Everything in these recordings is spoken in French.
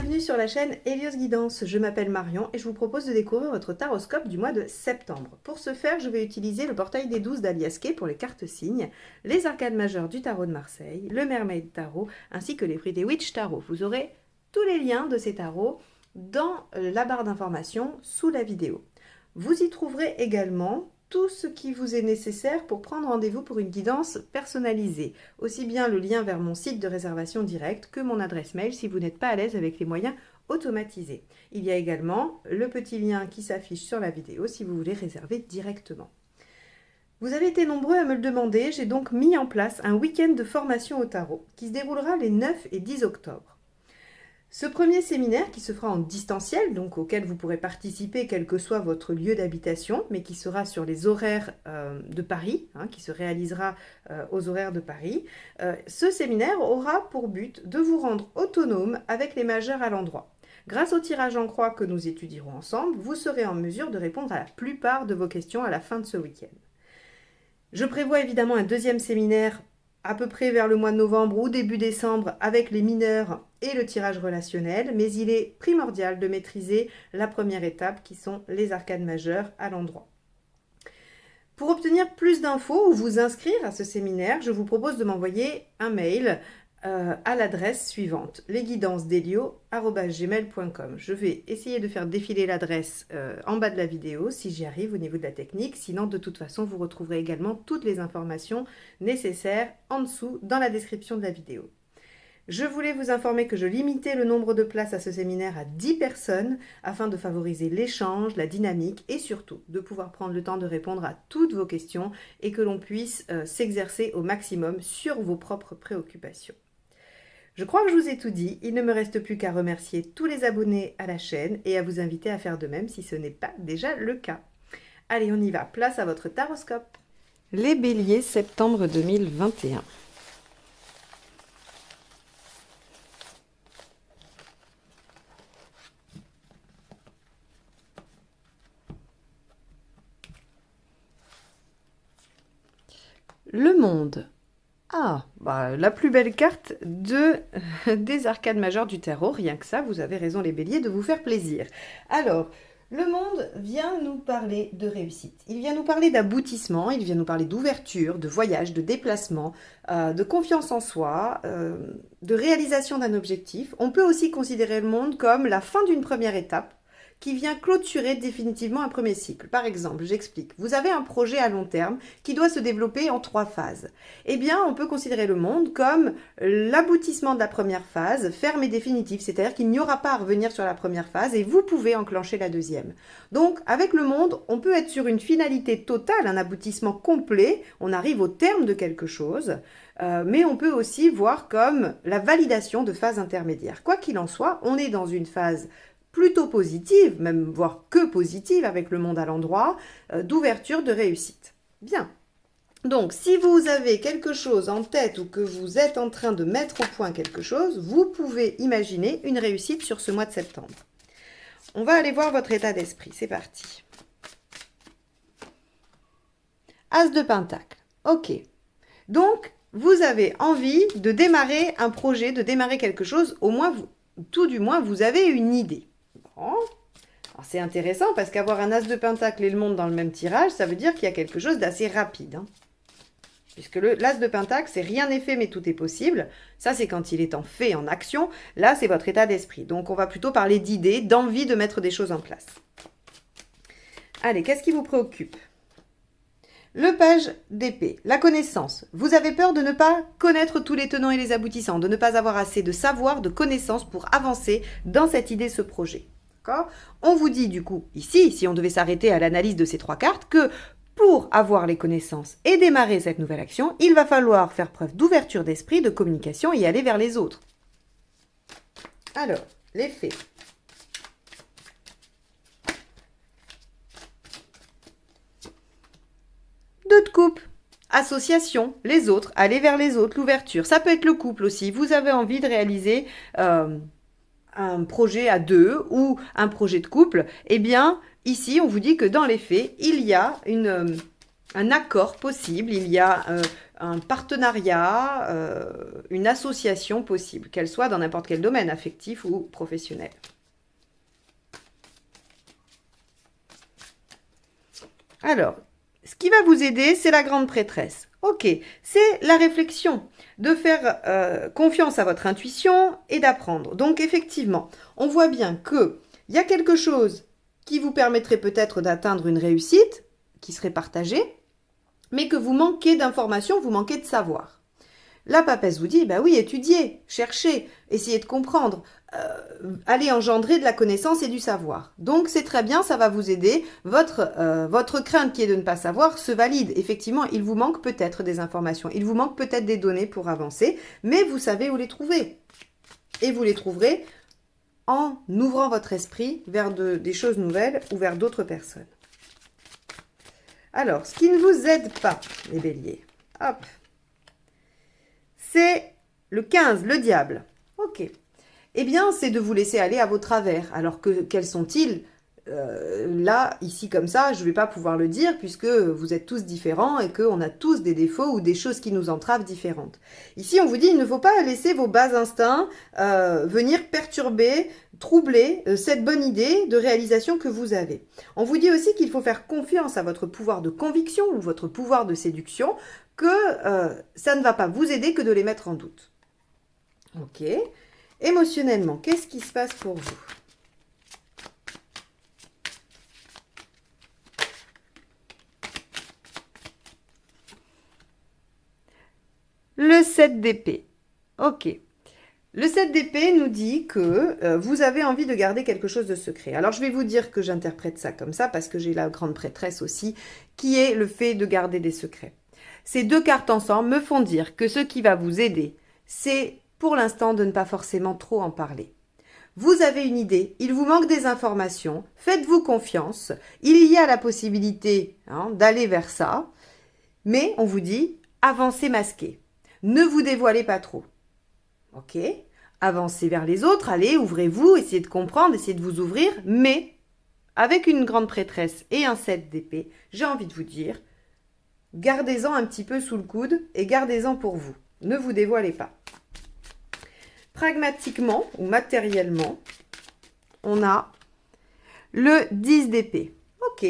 bienvenue sur la chaîne Hélios Guidance. Je m'appelle Marion et je vous propose de découvrir votre taroscope du mois de septembre. Pour ce faire, je vais utiliser le portail des 12 d'Alias Kay pour les cartes signes, les arcades majeures du tarot de Marseille, le Mermaid Tarot ainsi que les Pretty Witch Tarot. Vous aurez tous les liens de ces tarots dans la barre d'informations sous la vidéo. Vous y trouverez également tout ce qui vous est nécessaire pour prendre rendez-vous pour une guidance personnalisée. Aussi bien le lien vers mon site de réservation directe que mon adresse mail si vous n'êtes pas à l'aise avec les moyens automatisés. Il y a également le petit lien qui s'affiche sur la vidéo si vous voulez réserver directement. Vous avez été nombreux à me le demander, j'ai donc mis en place un week-end de formation au tarot qui se déroulera les 9 et 10 octobre. Ce premier séminaire qui se fera en distanciel, donc auquel vous pourrez participer quel que soit votre lieu d'habitation, mais qui sera sur les horaires de Paris, qui se réalisera aux horaires de Paris, ce séminaire aura pour but de vous rendre autonome avec les majeurs à l'endroit. Grâce au tirage en croix que nous étudierons ensemble, vous serez en mesure de répondre à la plupart de vos questions à la fin de ce week-end. Je prévois évidemment un deuxième séminaire à peu près vers le mois de novembre ou début décembre avec les mineurs et le tirage relationnel, mais il est primordial de maîtriser la première étape qui sont les arcades majeures à l'endroit. Pour obtenir plus d'infos ou vous inscrire à ce séminaire, je vous propose de m'envoyer un mail à l'adresse suivante, lesguidancesdelio@gmail.com. Je vais essayer de faire défiler l'adresse en bas de la vidéo si j'y arrive au niveau de la technique. Sinon, de toute façon, vous retrouverez également toutes les informations nécessaires en dessous dans la description de la vidéo. Je voulais vous informer que je limitais le nombre de places à ce séminaire à 10 personnes afin de favoriser l'échange, la dynamique et surtout de pouvoir prendre le temps de répondre à toutes vos questions et que l'on puisse s'exercer au maximum sur vos propres préoccupations. Je crois que je vous ai tout dit, il ne me reste plus qu'à remercier tous les abonnés à la chaîne et à vous inviter à faire de même si ce n'est pas déjà le cas. Allez, on y va, place à votre taroscope. Les béliers, septembre 2021. Le monde. La plus belle carte des arcades majeures du tarot. Rien que ça, vous avez raison les béliers de vous faire plaisir. Alors, le monde vient nous parler de réussite. Il vient nous parler d'aboutissement, il vient nous parler d'ouverture, de voyage, de déplacement, de confiance en soi, de réalisation d'un objectif. On peut aussi considérer le monde comme la fin d'une première étape qui vient clôturer définitivement un premier cycle. Par exemple, j'explique, vous avez un projet à long terme qui doit se développer en 3 phases. Eh bien, on peut considérer le monde comme l'aboutissement de la première phase, ferme et définitive, c'est-à-dire qu'il n'y aura pas à revenir sur la première phase et vous pouvez enclencher la deuxième. Donc, avec le monde, on peut être sur une finalité totale, un aboutissement complet, on arrive au terme de quelque chose, mais on peut aussi voir comme la validation de phases intermédiaires. Quoi qu'il en soit, on est dans une phase plutôt positive, même voire que positive avec le monde à l'endroit, d'ouverture, de réussite. Bien. Donc, si vous avez quelque chose en tête ou que vous êtes en train de mettre au point quelque chose, vous pouvez imaginer une réussite sur ce mois de septembre. On va aller voir votre état d'esprit. C'est parti. As de Pentacle. Ok. Donc, vous avez envie de démarrer un projet, de démarrer quelque chose, au moins, tout du moins, vous avez une idée. C'est intéressant parce qu'avoir un as de pentacle et le monde dans le même tirage, ça veut dire qu'il y a quelque chose d'assez rapide. Puisque l'as de pentacle, c'est rien n'est fait mais tout est possible. Ça, c'est quand il est en fait, en action. Là, c'est votre état d'esprit. Donc, on va plutôt parler d'idées, d'envie de mettre des choses en place. Allez, qu'est-ce qui vous préoccupe? Le page d'épée, la connaissance. Vous avez peur de ne pas connaître tous les tenants et les aboutissants, de ne pas avoir assez de savoir, de connaissances pour avancer dans cette idée, ce projet. On vous dit du coup, ici, si on devait s'arrêter à l'analyse de ces 3 cartes, que pour avoir les connaissances et démarrer cette nouvelle action, il va falloir faire preuve d'ouverture d'esprit, de communication et aller vers les autres. Alors, les faits. De coupe, association, les autres, aller vers les autres, l'ouverture. Ça peut être le couple aussi. Vous avez envie de réaliser un projet à 2 ou un projet de couple. Eh bien, ici, on vous dit que dans les faits, il y a un accord possible, il y a un partenariat, une association possible, qu'elle soit dans n'importe quel domaine, affectif ou professionnel. Alors, ce qui va vous aider, c'est la grande prêtresse. Ok, c'est la réflexion, de faire confiance à votre intuition et d'apprendre. Donc effectivement, on voit bien qu'il y a quelque chose qui vous permettrait peut-être d'atteindre une réussite, qui serait partagée, mais que vous manquez d'informations, vous manquez de savoir. La papesse vous dit, bah oui, étudiez, cherchez, essayez de comprendre, allez engendrer de la connaissance et du savoir. Donc c'est très bien, ça va vous aider. Votre crainte qui est de ne pas savoir se valide. Effectivement, il vous manque peut-être des informations, il vous manque peut-être des données pour avancer, mais vous savez où les trouver. Et vous les trouverez en ouvrant votre esprit vers des choses nouvelles ou vers d'autres personnes. Alors, ce qui ne vous aide pas, les béliers, hop, c'est le 15, le diable. Ok. Eh bien, c'est de vous laisser aller à vos travers. Alors, quels sont-ils? Là, ici, comme ça, je ne vais pas pouvoir le dire puisque vous êtes tous différents et qu'on a tous des défauts ou des choses qui nous entravent différentes. Ici, on vous dit, il ne faut pas laisser vos bas instincts venir perturber, troubler cette bonne idée de réalisation que vous avez. On vous dit aussi qu'il faut faire confiance à votre pouvoir de conviction ou votre pouvoir de séduction, que ça ne va pas vous aider que de les mettre en doute. Ok. Émotionnellement, qu'est-ce qui se passe pour vous? Le 7 d'épée. Ok. Le 7 d'épée nous dit que vous avez envie de garder quelque chose de secret. Alors, je vais vous dire que j'interprète ça comme ça parce que j'ai la grande prêtresse aussi, qui est le fait de garder des secrets. Ces deux cartes ensemble me font dire que ce qui va vous aider, c'est pour l'instant de ne pas forcément trop en parler. Vous avez une idée, il vous manque des informations, faites-vous confiance, il y a la possibilité d'aller vers ça, mais on vous dit, avancez masqué, ne vous dévoilez pas trop. Ok, avancez vers les autres, allez, ouvrez-vous, essayez de comprendre, essayez de vous ouvrir, mais avec une grande prêtresse et un 7 d'épée, j'ai envie de vous dire, gardez-en un petit peu sous le coude et gardez-en pour vous. Ne vous dévoilez pas. Pragmatiquement ou matériellement, on a le 10 d'épée. Ok.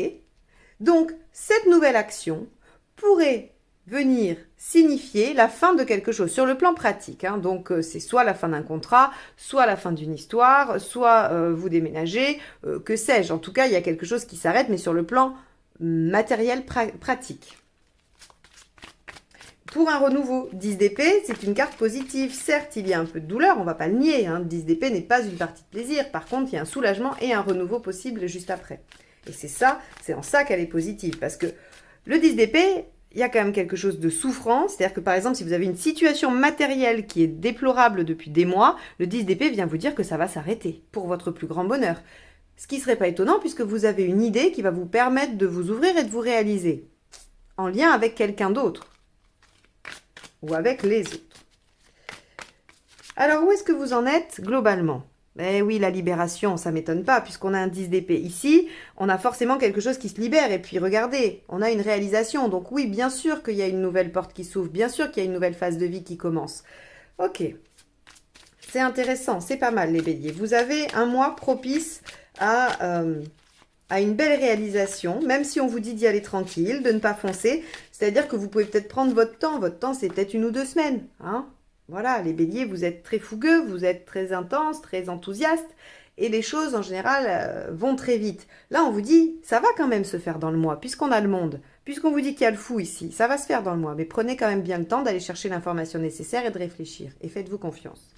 Donc, cette nouvelle action pourrait venir signifier la fin de quelque chose sur le plan pratique. Donc, c'est soit la fin d'un contrat, soit la fin d'une histoire, soit vous déménagez, que sais-je. En tout cas, il y a quelque chose qui s'arrête, mais sur le plan matériel pratique. Pour un renouveau, 10 d'épée, c'est une carte positive. Certes, il y a un peu de douleur, on ne va pas le nier. 10 d'épée n'est pas une partie de plaisir. Par contre, il y a un soulagement et un renouveau possible juste après. Et c'est en ça qu'elle est positive. Parce que le 10 d'épée, il y a quand même quelque chose de souffrant. C'est-à-dire que par exemple, si vous avez une situation matérielle qui est déplorable depuis des mois, le 10 d'épée vient vous dire que ça va s'arrêter pour votre plus grand bonheur. Ce qui ne serait pas étonnant puisque vous avez une idée qui va vous permettre de vous ouvrir et de vous réaliser. En lien avec quelqu'un d'autre. Ou avec les autres. Alors, où est-ce que vous en êtes globalement? Eh oui, la libération, ça ne m'étonne pas, puisqu'on a un 10 d'épée. Ici, on a forcément quelque chose qui se libère. Et puis, regardez, on a une réalisation. Donc oui, bien sûr qu'il y a une nouvelle porte qui s'ouvre. Bien sûr qu'il y a une nouvelle phase de vie qui commence. Ok. C'est intéressant, c'est pas mal, les béliers. Vous avez un mois propice à une belle réalisation, même si on vous dit d'y aller tranquille, de ne pas foncer. C'est-à-dire que vous pouvez peut-être prendre votre temps. Votre temps, c'est peut-être 1 ou 2 semaines. Voilà, les béliers, vous êtes très fougueux, vous êtes très intense, très enthousiaste. Et les choses, en général, vont très vite. Là, on vous dit, ça va quand même se faire dans le mois, puisqu'on a le monde. Puisqu'on vous dit qu'il y a le fou ici, ça va se faire dans le mois. Mais prenez quand même bien le temps d'aller chercher l'information nécessaire et de réfléchir. Et faites-vous confiance.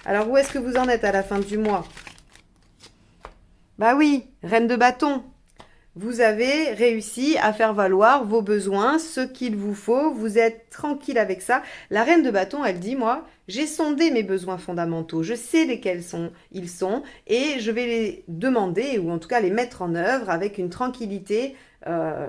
Alors, où est-ce que vous en êtes à la fin du mois? Bah oui, reine de bâton. Vous avez réussi à faire valoir vos besoins, ce qu'il vous faut. Vous êtes tranquille avec ça. La reine de bâton, elle dit, moi, j'ai sondé mes besoins fondamentaux. Je sais lesquels ils sont et je vais les demander ou en tout cas les mettre en œuvre avec une tranquillité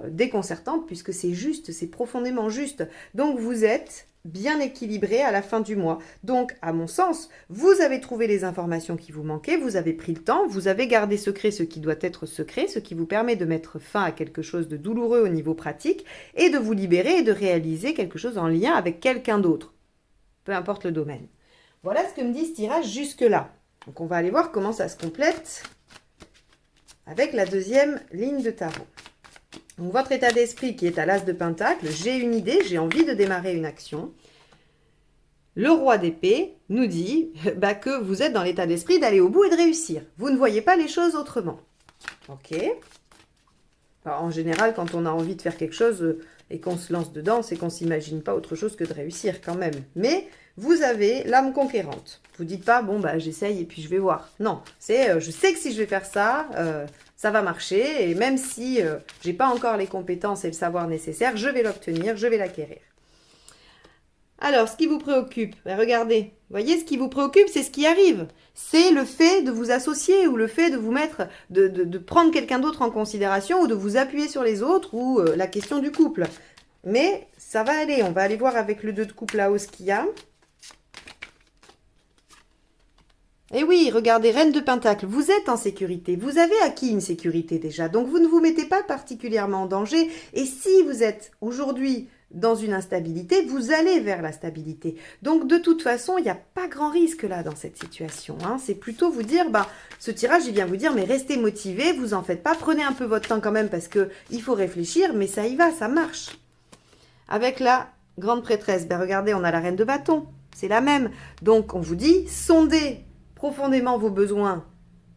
déconcertante puisque c'est juste, c'est profondément juste. Donc vous êtes bien équilibré à la fin du mois. Donc, à mon sens, vous avez trouvé les informations qui vous manquaient, vous avez pris le temps, vous avez gardé secret ce qui doit être secret, ce qui vous permet de mettre fin à quelque chose de douloureux au niveau pratique et de vous libérer et de réaliser quelque chose en lien avec quelqu'un d'autre, peu importe le domaine. Voilà ce que me dit ce tirage jusque-là. Donc, on va aller voir comment ça se complète avec la deuxième ligne de tarot. Donc, votre état d'esprit qui est à l'as de pentacle, j'ai une idée, j'ai envie de démarrer une action. Le roi d'épée nous dit que vous êtes dans l'état d'esprit d'aller au bout et de réussir. Vous ne voyez pas les choses autrement. Ok. Alors, en général, quand on a envie de faire quelque chose et qu'on se lance dedans, c'est qu'on ne s'imagine pas autre chose que de réussir quand même. Mais vous avez l'âme conquérante. Vous ne dites pas, bon, j'essaye et puis je vais voir. Non, c'est je sais que si je vais faire ça, ça va marcher. Et même si je n'ai pas encore les compétences et le savoir nécessaire, je vais l'obtenir, je vais l'acquérir. Alors, ce qui vous préoccupe, regardez, vous voyez, ce qui vous préoccupe, c'est ce qui arrive. C'est le fait de vous associer ou le fait de vous mettre, de prendre quelqu'un d'autre en considération ou de vous appuyer sur les autres ou la question du couple. Mais ça va aller, on va aller voir avec le 2 de coupe là-haut ce qu'il y a. Et oui, regardez, Reine de Pentacle, vous êtes en sécurité, vous avez acquis une sécurité déjà, donc vous ne vous mettez pas particulièrement en danger. Et si vous êtes aujourd'hui dans une instabilité, vous allez vers la stabilité. Donc de toute façon, il n'y a pas grand risque là dans cette situation. Hein. C'est plutôt vous dire, ce tirage, il vient vous dire, mais restez motivé, vous en faites pas, prenez un peu votre temps quand même parce qu'il faut réfléchir, mais ça y va, ça marche. Avec la grande prêtresse, regardez, on a la reine de bâton, c'est la même. Donc on vous dit, sondez profondément vos besoins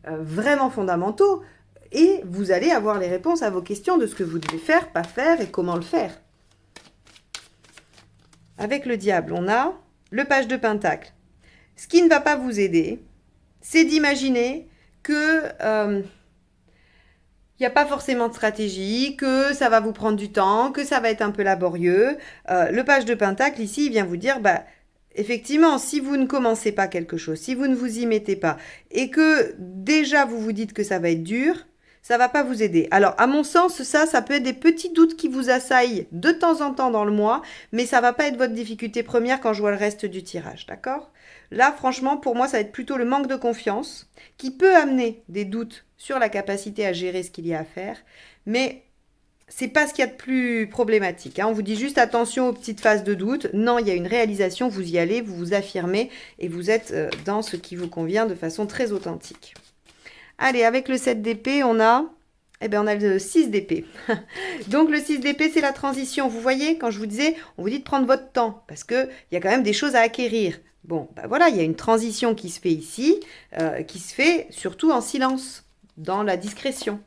vraiment fondamentaux et vous allez avoir les réponses à vos questions de ce que vous devez faire, pas faire et comment le faire. Avec le diable, on a le page de pentacle. Ce qui ne va pas vous aider, c'est d'imaginer que il n'y a pas forcément de stratégie, que ça va vous prendre du temps, que ça va être un peu laborieux. Le page de pentacle, ici, il vient vous dire, effectivement, si vous ne commencez pas quelque chose, si vous ne vous y mettez pas, et que déjà vous vous dites que ça va être dur, ça ne va pas vous aider. Alors, à mon sens, ça peut être des petits doutes qui vous assaillent de temps en temps dans le mois, mais ça ne va pas être votre difficulté première quand je vois le reste du tirage, d'accord? Là, franchement, pour moi, ça va être plutôt le manque de confiance qui peut amener des doutes sur la capacité à gérer ce qu'il y a à faire, mais c'est pas ce qu'il y a de plus problématique. Hein. On vous dit juste attention aux petites phases de doute. Non, il y a une réalisation, vous y allez, vous vous affirmez et vous êtes dans ce qui vous convient de façon très authentique. Allez, avec le 7 d'épée, on a le 6 d'épée. Donc, le 6 d'épée, c'est la transition. Vous voyez, quand je vous disais, on vous dit de prendre votre temps parce qu'il y a quand même des choses à acquérir. Bon, voilà, il y a une transition qui se fait ici, qui se fait surtout en silence, dans la discrétion.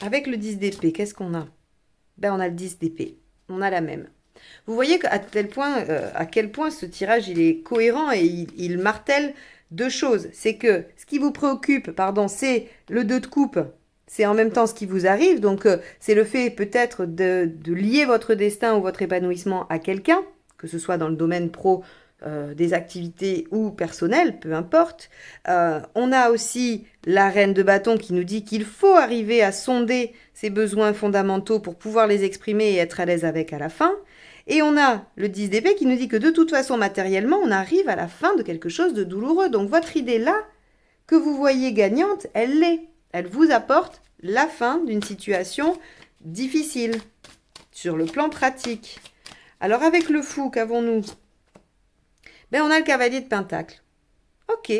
Avec le 10 d'épée, qu'est-ce qu'on a? On a le 10 d'épée. On a la même. Vous voyez à quel point ce tirage il est cohérent et il martèle deux choses. C'est que ce qui vous préoccupe, c'est le 2 de coupe. C'est en même temps ce qui vous arrive. Donc, c'est le fait peut-être de lier votre destin ou votre épanouissement à quelqu'un, que ce soit dans le domaine pro, des activités ou personnelles, peu importe. On a aussi la reine de bâton qui nous dit qu'il faut arriver à sonder ses besoins fondamentaux pour pouvoir les exprimer et être à l'aise avec à la fin. Et on a le 10 d'épée qui nous dit que de toute façon, matériellement, on arrive à la fin de quelque chose de douloureux. Donc votre idée là, que vous voyez gagnante, elle l'est. Elle vous apporte la fin d'une situation difficile sur le plan pratique. Alors avec le fou, qu'avons-nous? On a le cavalier de pentacle. Ok.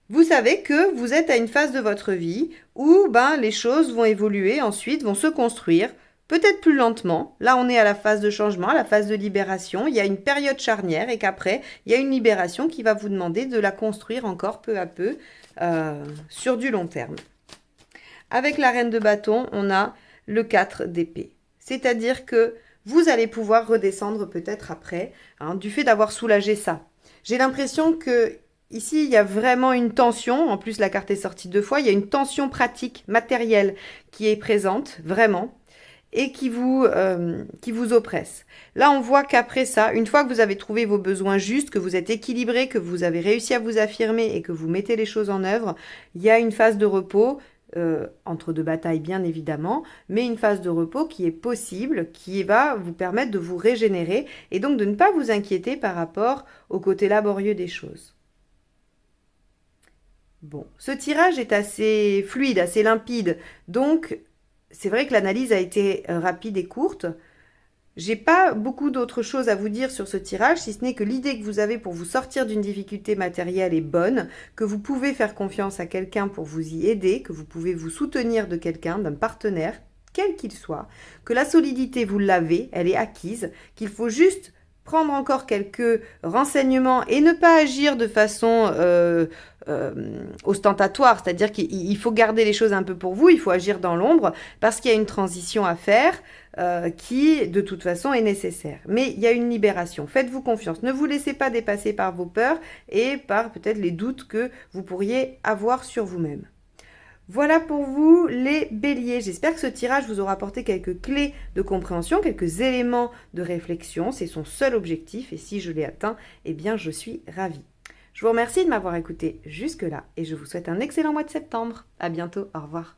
Vous savez que vous êtes à une phase de votre vie où les choses vont évoluer ensuite, vont se construire, peut-être plus lentement. Là, on est à la phase de changement, à la phase de libération. Il y a une période charnière et qu'après, il y a une libération qui va vous demander de la construire encore peu à peu sur du long terme. Avec la reine de bâton, on a le 4 d'épée. C'est-à-dire que vous allez pouvoir redescendre peut-être après, du fait d'avoir soulagé ça. J'ai l'impression que ici, il y a vraiment une tension. En plus, la carte est sortie 2 fois. Il y a une tension pratique, matérielle qui est présente, vraiment, et qui vous oppresse. Là, on voit qu'après ça, une fois que vous avez trouvé vos besoins justes, que vous êtes équilibré, que vous avez réussi à vous affirmer et que vous mettez les choses en œuvre, il y a une phase de repos, entre deux batailles bien évidemment, mais une phase de repos qui est possible, qui va vous permettre de vous régénérer et donc de ne pas vous inquiéter par rapport au côté laborieux des choses. Bon, ce tirage est assez fluide, assez limpide, donc c'est vrai que l'analyse a été rapide et courte. J'ai pas beaucoup d'autres choses à vous dire sur ce tirage, si ce n'est que l'idée que vous avez pour vous sortir d'une difficulté matérielle est bonne, que vous pouvez faire confiance à quelqu'un pour vous y aider, que vous pouvez vous soutenir de quelqu'un, d'un partenaire, quel qu'il soit, que la solidité, vous l'avez, elle est acquise, qu'il faut juste prendre encore quelques renseignements et ne pas agir de façon ostentatoire, c'est-à-dire qu'il faut garder les choses un peu pour vous, il faut agir dans l'ombre parce qu'il y a une transition à faire qui de toute façon est nécessaire. Mais il y a une libération, faites-vous confiance, ne vous laissez pas dépasser par vos peurs et par peut-être les doutes que vous pourriez avoir sur vous-même. Voilà pour vous les béliers. J'espère que ce tirage vous aura apporté quelques clés de compréhension, quelques éléments de réflexion. C'est son seul objectif et si je l'ai atteint, eh bien je suis ravie. Je vous remercie de m'avoir écouté jusque-là et je vous souhaite un excellent mois de septembre. À bientôt, au revoir.